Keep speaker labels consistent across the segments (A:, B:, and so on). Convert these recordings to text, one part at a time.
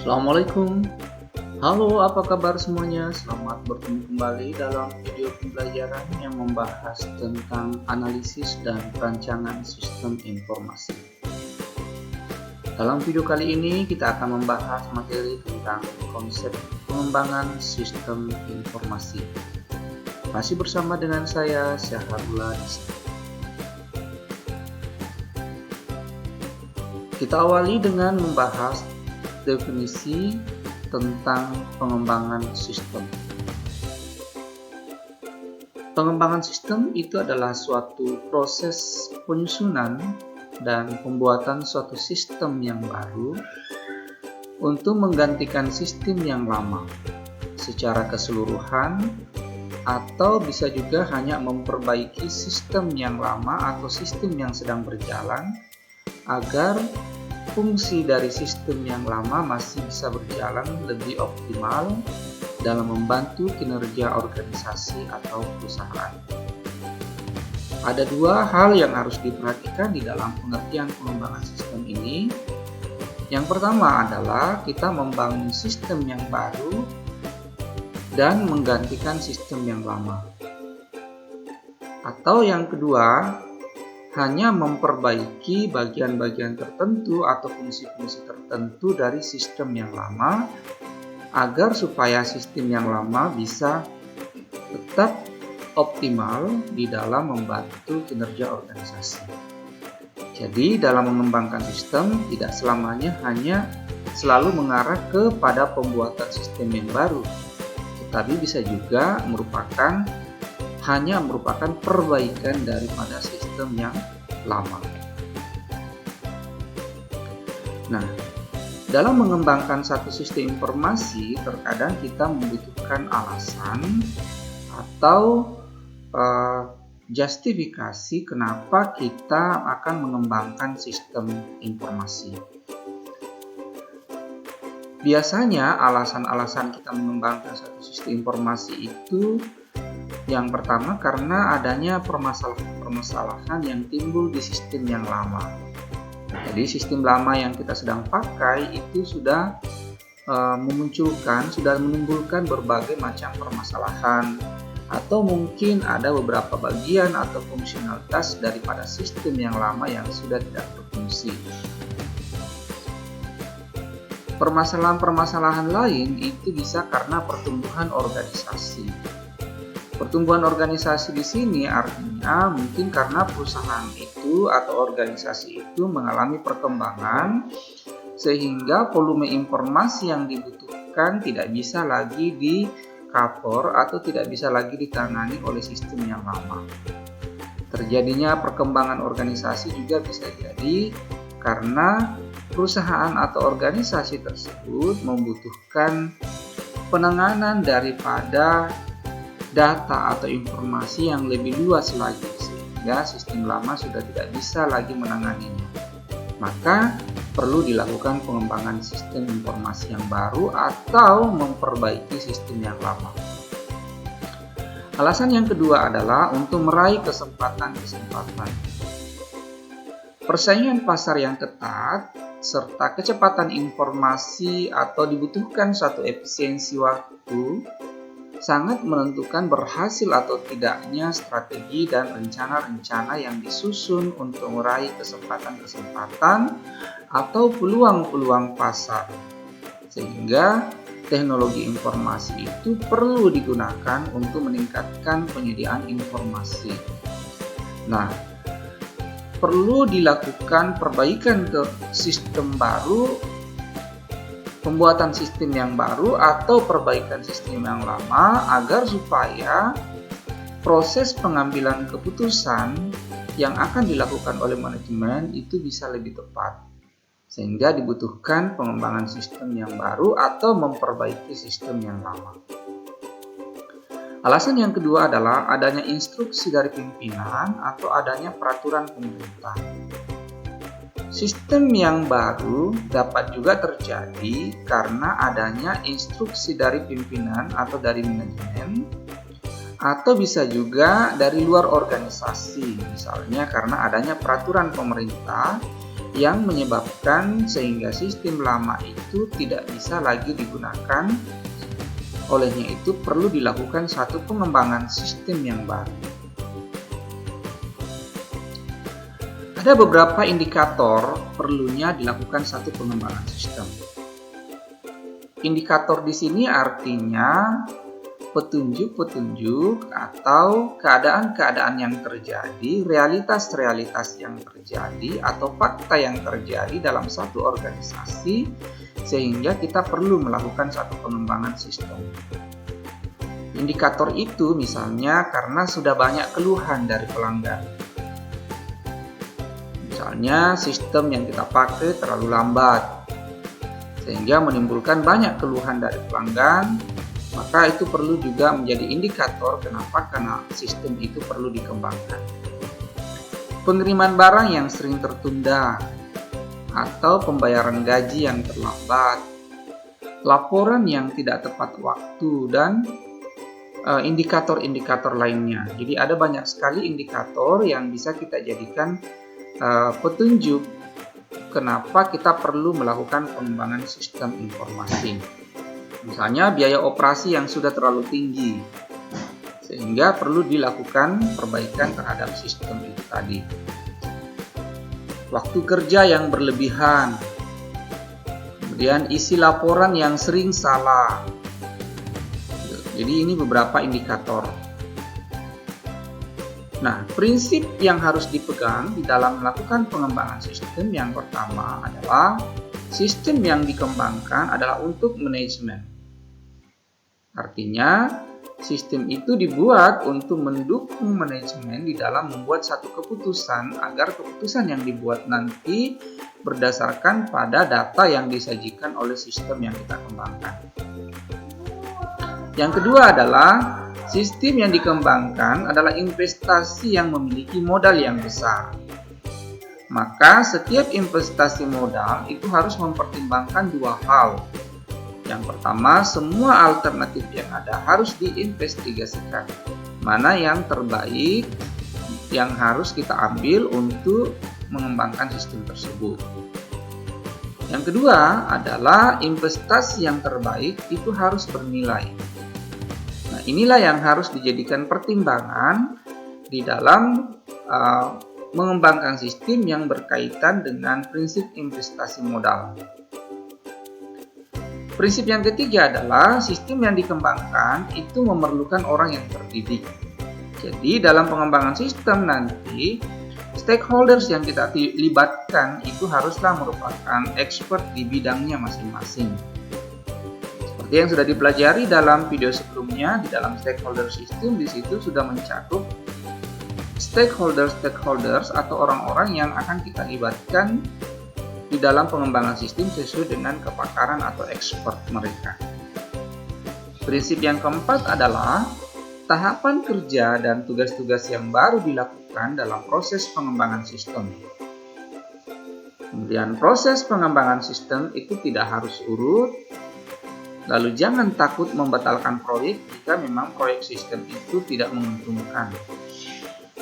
A: Assalamualaikum. Halo, apa kabar semuanya? Selamat bertemu kembali dalam video pembelajaran yang membahas tentang analisis dan perancangan sistem informasi. Dalam video kali ini kita akan membahas materi tentang konsep pengembangan sistem informasi. Masih bersama dengan saya, Syahrullah. Kita awali dengan membahas definisi tentang pengembangan sistem. Pengembangan sistem itu adalah suatu proses penyusunan dan pembuatan suatu sistem yang baru untuk menggantikan sistem yang lama secara keseluruhan, atau bisa juga hanya memperbaiki sistem yang lama atau sistem yang sedang berjalan agar fungsi dari sistem yang lama masih bisa berjalan lebih optimal dalam membantu kinerja organisasi atau perusahaan. Ada dua hal yang harus diperhatikan di dalam pengertian pengembangan sistem ini. Yang pertama adalah kita membangun sistem yang baru dan menggantikan sistem yang lama. Atau yang kedua, hanya memperbaiki bagian-bagian tertentu atau fungsi-fungsi tertentu dari sistem yang lama agar supaya sistem yang lama bisa tetap optimal di dalam membantu kinerja organisasi. Jadi dalam mengembangkan sistem tidak selamanya hanya selalu mengarah kepada pembuatan sistem yang baru, tetapi bisa juga hanya merupakan perbaikan daripada sistem yang lama. Nah, dalam mengembangkan satu sistem informasi, terkadang kita membutuhkan alasan atau justifikasi kenapa kita akan mengembangkan sistem informasi. Biasanya alasan-alasan kita mengembangkan satu sistem informasi itu yang pertama karena adanya permasalahan yang timbul di sistem yang lama. Jadi sistem lama yang kita sedang pakai itu sudah menimbulkan berbagai macam permasalahan, atau mungkin ada beberapa bagian atau fungsionalitas daripada sistem yang lama yang sudah tidak berfungsi. Permasalahan-permasalahan lain itu bisa karena pertumbuhan organisasi. Pertumbuhan organisasi di sini artinya mungkin karena perusahaan itu atau organisasi itu mengalami perkembangan sehingga volume informasi yang dibutuhkan tidak bisa lagi di-cover atau tidak bisa lagi ditangani oleh sistem yang lama. Terjadinya perkembangan organisasi juga bisa jadi karena perusahaan atau organisasi tersebut membutuhkan penanganan daripada data atau informasi yang lebih luas lagi sehingga sistem lama sudah tidak bisa lagi menanganinya. Maka perlu dilakukan pengembangan sistem informasi yang baru atau memperbaiki sistem yang lama. Alasan yang kedua adalah untuk meraih kesempatan-kesempatan. Persaingan pasar yang ketat serta kecepatan informasi atau dibutuhkan suatu efisiensi waktu sangat menentukan berhasil atau tidaknya strategi dan rencana-rencana yang disusun untuk meraih kesempatan-kesempatan atau peluang-peluang pasar. Sehingga teknologi informasi itu perlu digunakan untuk meningkatkan penyediaan informasi. Nah, perlu dilakukan perbaikan ke sistem baru, pembuatan sistem yang baru atau perbaikan sistem yang lama agar supaya proses pengambilan keputusan yang akan dilakukan oleh manajemen itu bisa lebih tepat. Sehingga dibutuhkan pengembangan sistem yang baru atau memperbaiki sistem yang lama. Alasan yang kedua adalah adanya instruksi dari pimpinan atau adanya peraturan pemerintah. Sistem yang baru dapat juga terjadi karena adanya instruksi dari pimpinan atau dari manajemen, atau bisa juga dari luar organisasi, misalnya karena adanya peraturan pemerintah yang menyebabkan sehingga sistem lama itu tidak bisa lagi digunakan. Olehnya itu perlu dilakukan satu pengembangan sistem yang baru. Ada beberapa indikator perlunya dilakukan satu pengembangan sistem. Indikator di sini artinya petunjuk-petunjuk atau keadaan-keadaan yang terjadi, realitas-realitas yang terjadi, atau fakta yang terjadi dalam satu organisasi sehingga kita perlu melakukan satu pengembangan sistem. Indikator itu misalnya karena sudah banyak keluhan dari pelanggan. Misalnya sistem yang kita pakai terlalu lambat sehingga menimbulkan banyak keluhan dari pelanggan, maka itu perlu juga menjadi indikator kenapa, karena sistem itu perlu dikembangkan. Pengiriman barang yang sering tertunda atau pembayaran gaji yang terlambat, laporan yang tidak tepat waktu, dan indikator-indikator lainnya. Jadi ada banyak sekali indikator yang bisa kita jadikan petunjuk kenapa kita perlu melakukan pengembangan sistem informasi. Misalnya biaya operasi yang sudah terlalu tinggi, sehingga perlu dilakukan perbaikan terhadap sistem itu tadi. Waktu kerja yang berlebihan, kemudian isi laporan yang sering salah. Jadi ini beberapa indikator. Nah, prinsip yang harus dipegang di dalam melakukan pengembangan sistem yang pertama adalah sistem yang dikembangkan adalah untuk manajemen. Artinya, sistem itu dibuat untuk mendukung manajemen di dalam membuat satu keputusan agar keputusan yang dibuat nanti berdasarkan pada data yang disajikan oleh sistem yang kita kembangkan. Yang kedua adalah sistem yang dikembangkan adalah investasi yang memiliki modal yang besar. Maka setiap investasi modal itu harus mempertimbangkan dua hal. Yang pertama, semua alternatif yang ada harus diinvestigasikan. Mana yang terbaik yang harus kita ambil untuk mengembangkan sistem tersebut. Yang kedua adalah investasi yang terbaik itu harus bernilai. Nah, inilah yang harus dijadikan pertimbangan di dalam mengembangkan sistem yang berkaitan dengan prinsip investasi modal. Prinsip yang ketiga adalah sistem yang dikembangkan itu memerlukan orang yang terdidik. Jadi dalam pengembangan sistem nanti, stakeholders yang kita libatkan itu haruslah merupakan expert di bidangnya masing-masing. Seperti yang sudah dipelajari dalam video sebelumnya, di dalam stakeholder system, di situ sudah mencakup stakeholders atau orang-orang yang akan kita libatkan di dalam pengembangan sistem sesuai dengan kepakaran atau expert mereka. Prinsip yang keempat adalah tahapan kerja dan tugas-tugas yang baru dilakukan dalam proses pengembangan sistem. Kemudian proses pengembangan sistem itu tidak harus urut. Lalu jangan takut membatalkan proyek jika memang proyek sistem itu tidak menguntungkan.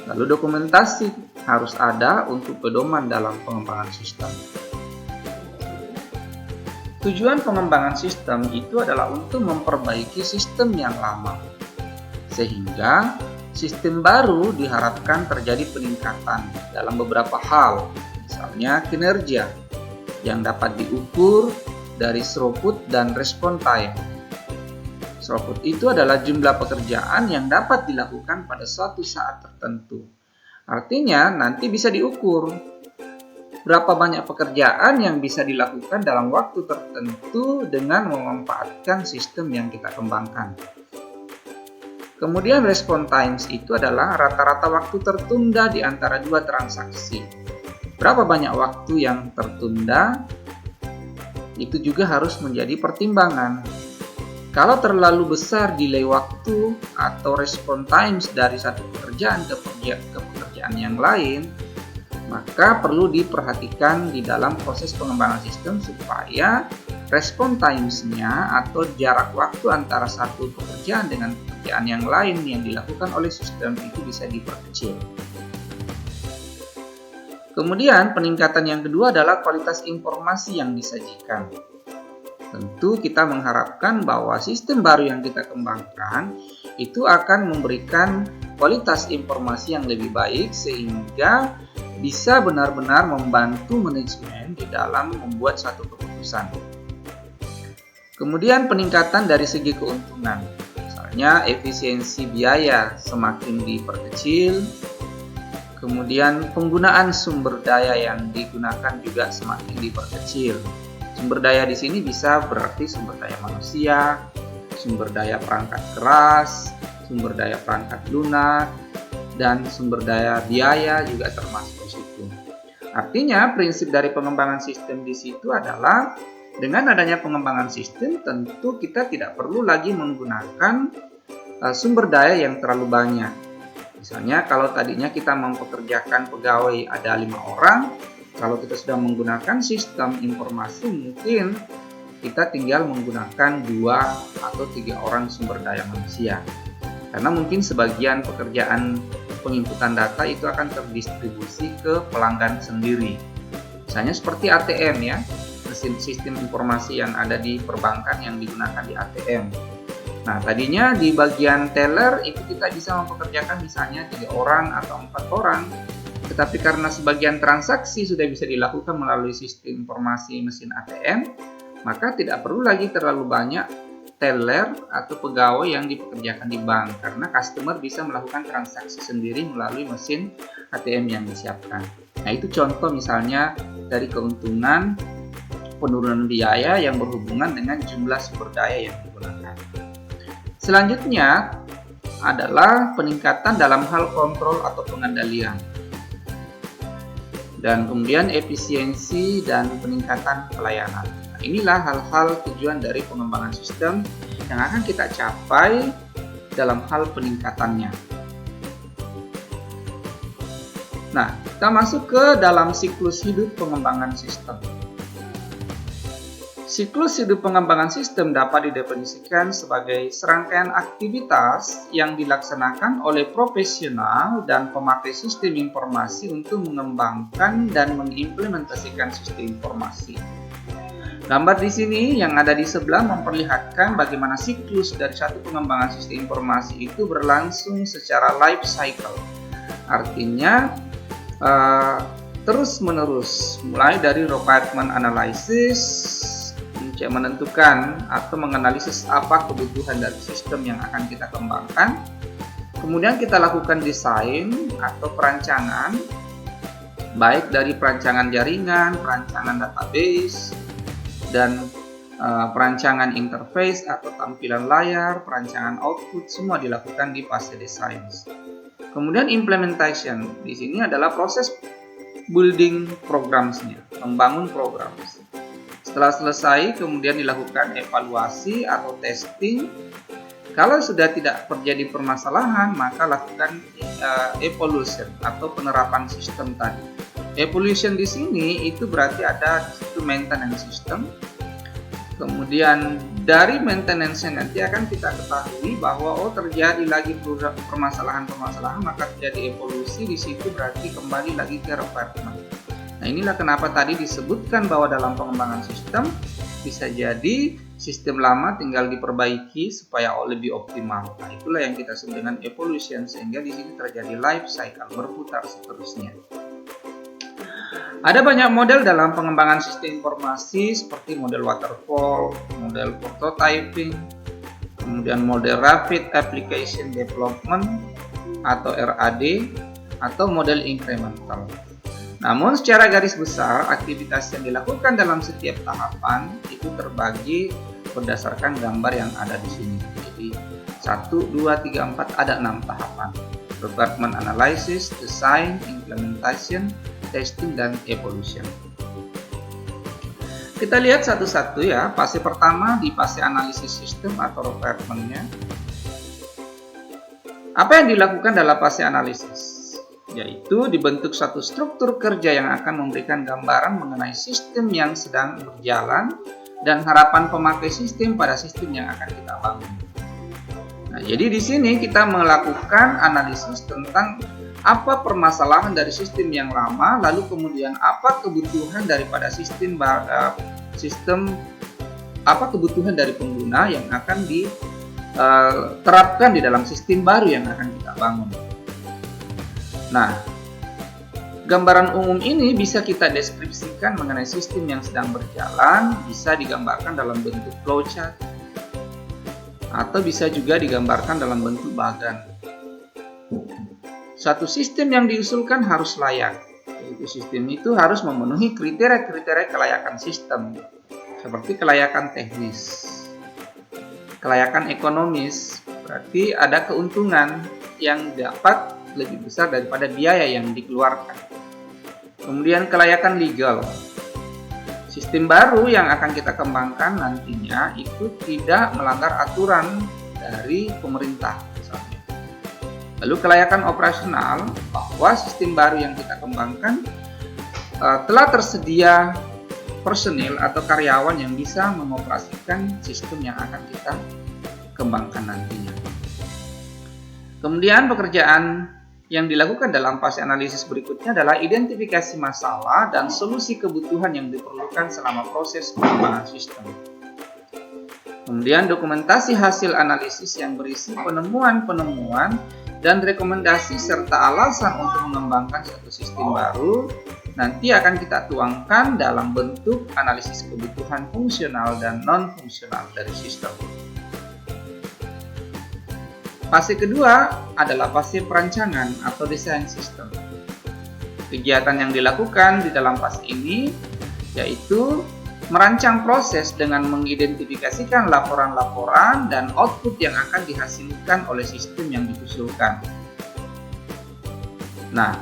A: Lalu dokumentasi harus ada untuk pedoman dalam pengembangan sistem. Tujuan pengembangan sistem itu adalah untuk memperbaiki sistem yang lama, sehingga sistem baru diharapkan terjadi peningkatan dalam beberapa hal, misalnya kinerja yang dapat diukur dari throughput dan respon time. Throughput itu adalah jumlah pekerjaan yang dapat dilakukan pada suatu saat tertentu. Artinya nanti bisa diukur berapa banyak pekerjaan yang bisa dilakukan dalam waktu tertentu dengan memanfaatkan sistem yang kita kembangkan. Kemudian respon times itu adalah rata-rata waktu tertunda di antara dua transaksi. Berapa banyak waktu yang tertunda, itu juga harus menjadi pertimbangan. Kalau terlalu besar delay waktu atau respon times dari satu pekerjaan ke pekerjaan yang lain, maka perlu diperhatikan di dalam proses pengembangan sistem supaya respon times-nya atau jarak waktu antara satu pekerjaan dengan pekerjaan yang lain yang dilakukan oleh sistem itu bisa diperkecil. Kemudian peningkatan yang kedua adalah kualitas informasi yang disajikan. Tentu kita mengharapkan bahwa sistem baru yang kita kembangkan itu akan memberikan kualitas informasi yang lebih baik sehingga bisa benar-benar membantu manajemen di dalam membuat satu keputusan. Kemudian peningkatan dari segi keuntungan. Misalnya efisiensi biaya semakin diperkecil, kemudian penggunaan sumber daya yang digunakan juga semakin diperkecil. Sumber daya di sini bisa berarti sumber daya manusia, sumber daya perangkat keras, sumber daya perangkat lunak, dan sumber daya biaya juga termasuk di situ. Artinya prinsip dari pengembangan sistem di situ adalah dengan adanya pengembangan sistem tentu kita tidak perlu lagi menggunakan sumber daya yang terlalu banyak. Misalnya kalau tadinya kita mempekerjakan pegawai ada 5 orang, kalau kita sudah menggunakan sistem informasi mungkin kita tinggal menggunakan 2 atau 3 orang sumber daya manusia. Karena mungkin sebagian pekerjaan penginputan data itu akan terdistribusi ke pelanggan sendiri. Misalnya seperti ATM ya, mesin sistem informasi yang ada di perbankan yang digunakan di ATM. Nah, tadinya di bagian teller itu kita bisa mempekerjakan misalnya 3 orang atau 4 orang. Tetapi karena sebagian transaksi sudah bisa dilakukan melalui sistem informasi mesin ATM, maka tidak perlu lagi terlalu banyak teller atau pegawai yang dipekerjakan di bank karena customer bisa melakukan transaksi sendiri melalui mesin ATM yang disiapkan. Nah, itu contoh misalnya dari keuntungan penurunan biaya yang berhubungan dengan jumlah sumber daya yang digunakan. Selanjutnya adalah peningkatan dalam hal kontrol atau pengendalian. Dan kemudian efisiensi dan peningkatan pelayanan. Nah, inilah hal-hal tujuan dari pengembangan sistem yang akan kita capai dalam hal peningkatannya. Nah, kita masuk ke dalam siklus hidup pengembangan sistem. Siklus hidup pengembangan sistem dapat didefinisikan sebagai serangkaian aktivitas yang dilaksanakan oleh profesional dan pemakai sistem informasi untuk mengembangkan dan mengimplementasikan sistem informasi. Gambar di sini yang ada di sebelah memperlihatkan bagaimana siklus dari satu pengembangan sistem informasi itu berlangsung secara life cycle. Artinya terus-menerus, mulai dari requirement analysis, menentukan atau menganalisis apa kebutuhan dari sistem yang akan kita kembangkan. Kemudian kita lakukan desain atau perancangan, baik dari perancangan jaringan, perancangan database, dan perancangan interface atau tampilan layar, perancangan output, semua dilakukan di fase desain. Kemudian implementation, di sini adalah proses building programsnya, membangun program. Setelah selesai, kemudian dilakukan evaluasi atau testing. Kalau sudah tidak terjadi permasalahan, maka lakukan evolution atau penerapan sistem tadi. Evolution di sini itu berarti ada di situ maintenance system. Kemudian dari maintenance nanti akan kita ketahui bahwa terjadi lagi permasalahan-permasalahan, maka terjadi evolusi di situ berarti kembali lagi ke requirement. Nah, inilah kenapa tadi disebutkan bahwa dalam pengembangan sistem bisa jadi sistem lama tinggal diperbaiki supaya lebih optimal. Nah, itulah yang kita sebut dengan evolution, sehingga di sini terjadi life cycle, berputar seterusnya. Ada banyak model dalam pengembangan sistem informasi seperti model waterfall, model prototyping, kemudian model rapid application development atau RAD, atau model incremental. Namun secara garis besar, aktivitas yang dilakukan dalam setiap tahapan itu terbagi berdasarkan gambar yang ada di sini. Jadi 1, 2, 3, 4 ada 6 tahapan. Requirement analysis, design, implementation, testing, dan evolution. Kita lihat satu-satu ya. Fase pertama di fase analisis sistem atau requirement-nya. Apa yang dilakukan dalam fase analisis? Yaitu dibentuk satu struktur kerja yang akan memberikan gambaran mengenai sistem yang sedang berjalan dan harapan pemakai sistem pada sistem yang akan kita bangun. Nah, jadi di sini kita melakukan analisis tentang apa permasalahan dari sistem yang lama, lalu kemudian apa kebutuhan daripada apa kebutuhan dari pengguna yang akan diterapkan di dalam sistem baru yang akan kita bangun. Nah, gambaran umum ini bisa kita deskripsikan mengenai sistem yang sedang berjalan, bisa digambarkan dalam bentuk flowchart, atau bisa juga digambarkan dalam bentuk bagan. Suatu sistem yang diusulkan harus layak, yaitu sistem itu harus memenuhi kriteria-kriteria kelayakan sistem, seperti kelayakan teknis, kelayakan ekonomis, berarti ada keuntungan yang dapat lebih besar daripada biaya yang dikeluarkan. Kemudian kelayakan legal, sistem baru yang akan kita kembangkan nantinya itu tidak melanggar aturan dari pemerintah. Lalu kelayakan operasional, bahwa sistem baru yang kita kembangkan telah tersedia personil atau karyawan yang bisa mengoperasikan sistem yang akan kita kembangkan nantinya. Kemudian pekerjaan yang dilakukan dalam fase analisis berikutnya adalah identifikasi masalah dan solusi kebutuhan yang diperlukan selama proses pengembangan sistem. Kemudian dokumentasi hasil analisis yang berisi penemuan-penemuan dan rekomendasi serta alasan untuk mengembangkan suatu sistem baru nanti akan kita tuangkan dalam bentuk analisis kebutuhan fungsional dan non-fungsional dari sistem. Fase kedua adalah fase perancangan atau desain sistem. Kegiatan yang dilakukan di dalam fase ini yaitu merancang proses dengan mengidentifikasikan laporan-laporan dan output yang akan dihasilkan oleh sistem yang diusulkan. Nah,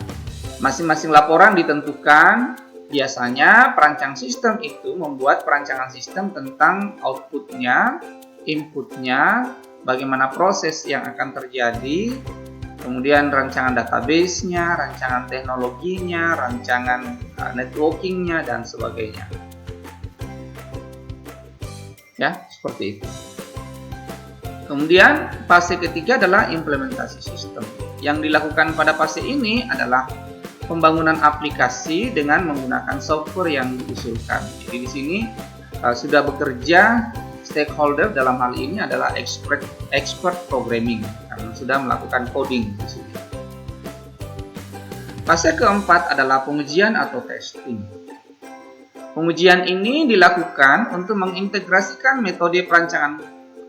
A: masing-masing laporan ditentukan. Biasanya perancang sistem itu membuat perancangan sistem tentang outputnya, inputnya, bagaimana proses yang akan terjadi, kemudian rancangan database-nya, rancangan teknologinya, rancangan networking-nya, dan sebagainya. Ya, seperti itu. Kemudian fase ketiga adalah implementasi sistem. Yang dilakukan pada fase ini adalah pembangunan aplikasi dengan menggunakan software yang diusulkan. Jadi di sini sudah bekerja stakeholder, dalam hal ini adalah expert programming karena sudah melakukan coding di sini. Fase keempat adalah pengujian atau testing. Pengujian ini dilakukan untuk mengintegrasikan metode perancangan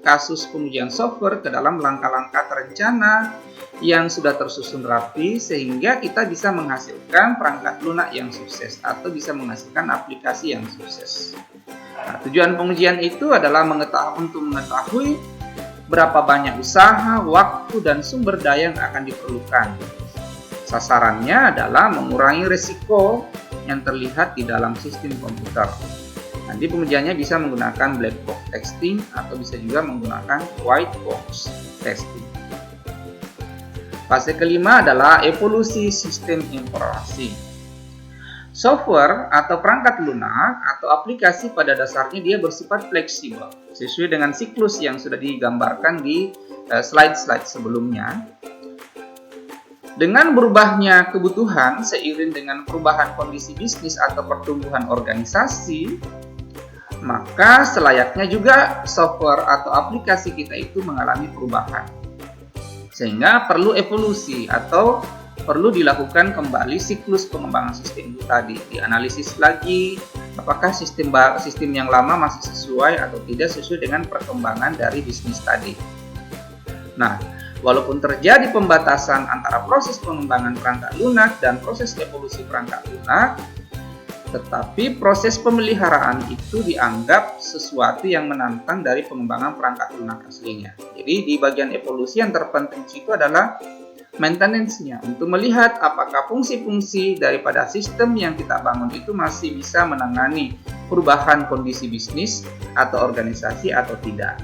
A: kasus pengujian software ke dalam langkah-langkah terencana yang sudah tersusun rapi sehingga kita bisa menghasilkan perangkat lunak yang sukses atau bisa menghasilkan aplikasi yang sukses. Nah, tujuan pengujian itu adalah untuk mengetahui berapa banyak usaha, waktu, dan sumber daya yang akan diperlukan. Sasarannya adalah mengurangi risiko yang terlihat di dalam sistem komputer. Nanti pengujiannya bisa menggunakan black box testing atau bisa juga menggunakan white box testing. Fase kelima adalah evolusi sistem informasi. Software atau perangkat lunak atau aplikasi pada dasarnya dia bersifat fleksibel sesuai dengan siklus yang sudah digambarkan di slide-slide sebelumnya. Dengan berubahnya kebutuhan seiring dengan perubahan kondisi bisnis atau pertumbuhan organisasi, maka selayaknya juga software atau aplikasi kita itu mengalami perubahan. Sehingga perlu evolusi atau perlu dilakukan kembali siklus pengembangan sistem itu tadi. Dianalisis lagi apakah sistem yang lama masih sesuai atau tidak sesuai dengan perkembangan dari bisnis tadi. Nah, walaupun terjadi pembatasan antara proses pengembangan perangkat lunak dan proses evolusi perangkat lunak, tetapi proses pemeliharaan itu dianggap sesuatu yang menantang dari pengembangan perangkat lunak aslinya. Jadi di bagian evolusi yang terpenting itu adalah maintenance-nya, untuk melihat apakah fungsi-fungsi daripada sistem yang kita bangun itu masih bisa menangani perubahan kondisi bisnis atau organisasi atau tidak.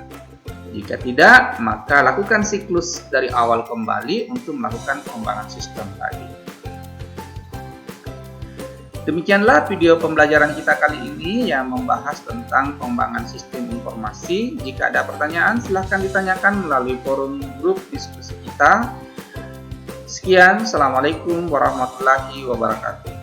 A: Jika tidak, maka lakukan siklus dari awal kembali untuk melakukan pengembangan sistem tadi. Demikianlah video pembelajaran kita kali ini yang membahas tentang pengembangan sistem informasi. Jika ada pertanyaan, silahkan ditanyakan melalui forum grup diskusi kita. Sekian, Assalamualaikum warahmatullahi wabarakatuh.